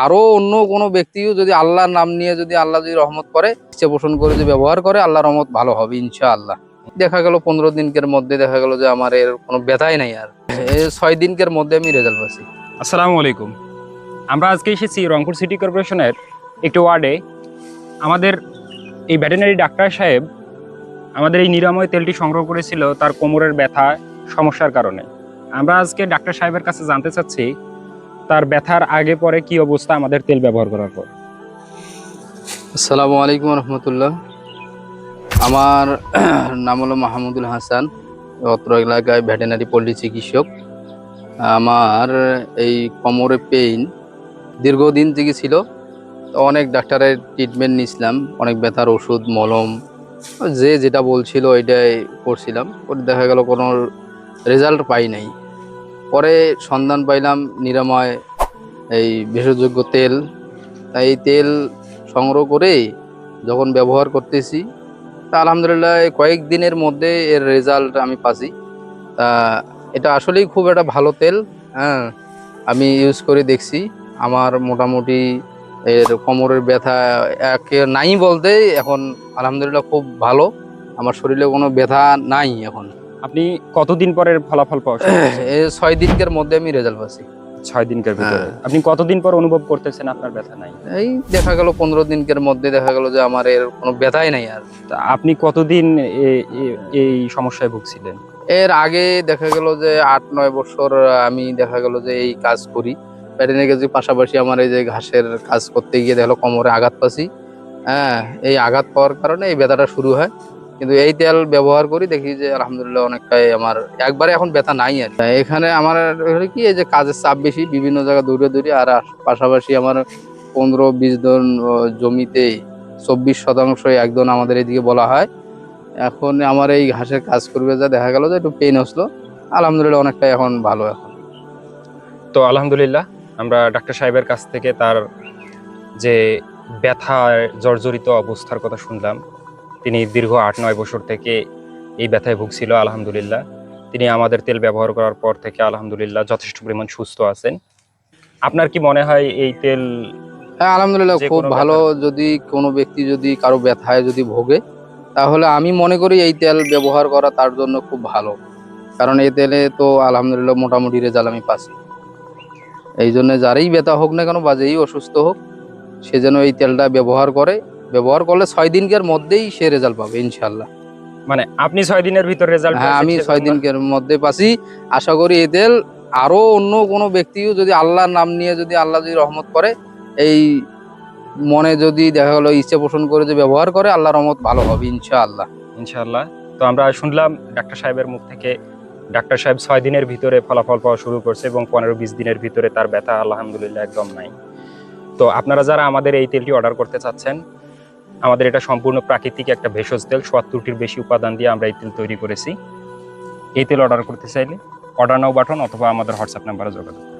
আরো অন্য কোনো ব্যক্তিও যদি আল্লাহর নাম নিয়ে যদি আল্লাহ যদি রহমত করে, ইচ্ছে পোষণ করে যদি ব্যবহার করে, আল্লাহ রহমত ভালো হবে ইনশাআল্লাহ। দেখা গেল 15 দিনকের মধ্যে দেখা গেল যে আমার এর কোনো ব্যথাই নাই আর 6 দিনকের মধ্যে আমি রেজাল্ট পাচ্ছি। আসসালামু আলাইকুম। আমরা আজকে এসেছি রংপুর সিটি কর্পোরেশনের একটি ওয়ার্ডে। আমাদের এই ভেটেরিনারি ডাক্তার সাহেব আমাদের এই নিরাময় তেলটি সংগ্রহ করেছিল তার কোমরের ব্যথা সমস্যার কারণে। আমরা আজকে ডাক্তার সাহেবের কাছে জানতে চাচ্ছি তার ব্যথার আগে পরে কি অবস্থা আমাদের তেল ব্যবহার করার পর। আসসালামু আলাইকুম রহমতুল্লাহ। আমার নাম হলো মাহমুদুল হাসান, অত্র এলাকায় ভেটেরিনারি পল্লী চিকিৎসক। আমার এই কোমরে পেইন দীর্ঘদিন থেকে ছিল, তো অনেক ডাক্তারের ট্রিটমেন্ট নিয়েছিলাম, অনেক ব্যথার ওষুধ মলম যে যেটা বলছিল ওইটাই করছিলাম, ওর দেখা গেল কোনো রেজাল্ট পাই নাই। পরে সন্ধান পাইলাম নিরাময় এই বিশেষযোগ্য তেল। তাই এই তেল সংগ্রহ করে যখন ব্যবহার করতেছি, তা আলহামদুলিল্লাহ কয়েকদিনের মধ্যে এর রেজাল্ট আমি পাচ্ছি। তা এটা আসলেই খুব একটা ভালো তেল। হ্যাঁ, আমি ইউজ করে দেখছি, আমার মোটামুটি এর কোমরের ব্যথা একে নাই বলতে এখন আলহামদুলিল্লাহ খুব ভালো, আমার শরীরে কোনো ব্যথা নাই এখন। আপনি কতদিন পরের ফলাফল পাওয়া শুরু করছেন? 6 দিনকের মধ্যে আমি রেজাল্ট পাচ্ছি। 6 দিনকার ভিতরে হ্যাঁ। আপনি কতদিন পর অনুভব করতেছেন আপনার ব্যথা নাই? এই দেখা গেল 15 দিনকের মধ্যে দেখা গেল যে আমার এর কোনো ব্যথাই নাই আর। তা আপনি কতদিন এই সমস্যায় ভুগছিলেন? এর আগে দেখা গেল যে 8-9 বছর আমি দেখা গেল যে এই কাজ করি ভেটেরিনারি কাজের পাশাপাশি। আমার এই যে ঘাসের কাজ করতে গিয়ে দেখা গেলো কোমরে আঘাত পাচ্ছি। হ্যাঁ, এই আঘাত পাওয়ার কারণে এই ব্যথাটা শুরু হয়, কিন্তু এই তেল ব্যবহার করি দেখি যে আলহামদুলিল্লাহ অনেকটাই আমার একবারে এখন ব্যথা নাই আর কি। এখানে আমার হলো কি, এই যে কাজের চাপ বেশি, বিভিন্ন জায়গায় দৌড়ে দৌড়ি, আর পাশাপাশি আমার 15-20 জন জমিতে 24% একজন আমাদের এদিকে বলা হয়। এখন আমার এই ঘাসের কাজ করবে যা দেখা গেল যে একটু পেইন আসলো, আলহামদুলিল্লাহ অনেকটাই এখন ভালো এখন। তো আলহামদুলিল্লাহ আমরা ডাক্তার সাহেবের কাছ থেকে তার যে ব্যথায় জর্জরিত অবস্থার কথা শুনলাম। তিনি দীর্ঘ 8-9 বছর থেকে এই ব্যথায় ভুগছিল। আলহামদুলিল্লাহ তিনি আমাদের তেল ব্যবহার করার পর থেকে আলহামদুলিল্লাহ যথেষ্ট পরিমাণ সুস্থ আছেন। আপনার কি মনে হয় এই তেল হ্যাঁ, আলহামদুলিল্লাহ যে খুব কোনো ভালো। ব্যথার যদি কোনো ব্যক্তি যদি কারো ব্যথায় যদি ভোগে, তাহলে আমি মনে করি এই তেল ব্যবহার করা তার জন্য খুব ভালো, কারণ এই তেলে তো আলহামদুলিল্লাহ মোটামুটি রেজাল্ট আমি পাচ্ছি। এই জন্য যারই ব্যথা হোক না কেন বা যেই অসুস্থ হোক, সে যেন এই তেলটা ব্যবহার করে। ব্যবহার করলে 6 দিনকের মধ্যেই সে রেজাল্ট পাবে ইনশাল্লাহ। মানে আপনি 6 দিনের ভিতর রেজাল্ট হ্যাঁ, পাইছেন আমি 6 সেজন্য? দিনকের মধ্যে পাচ্ছি। আশা করি এই তেল আরো অন্য কোনো ব্যক্তিও যদি আল্লাহর নাম নিয়ে যদি আল্লাহ যদি রহমত করে, এই মনে যদি দেখা গেলো ইচ্ছে পোষণ করে যে ব্যবহার করে, আল্লাহ রহমত ভালো হবে ইনশাআল্লাহ। ইনশাআল্লাহ। তো আমরা শুনলাম ডাক্তার সাহেবের মুখ থেকে ডাক্তার সাহেব 6 দিনের ভিতরে ফলাফল পাওয়া শুরু করছে এবং 15-20 দিনের ভিতরে তার ব্যথা আলহামদুলিল্লাহ একদম নাই। তো আপনারা যারা আমাদের এই তেলটি অর্ডার করতে চাচ্ছেন, আমাদের এটা সম্পূর্ণ প্রাকৃতিক একটা ভেষজ তেল, ৭০টির বেশি উপাদান দিয়ে আমরা এই তেল তৈরি করেছি। এই তেল অর্ডার করতে চাইলে অর্ডার নাও বাটন অথবা আমাদের হোয়াটসঅ্যাপ নাম্বারে যোগাযোগ করুন।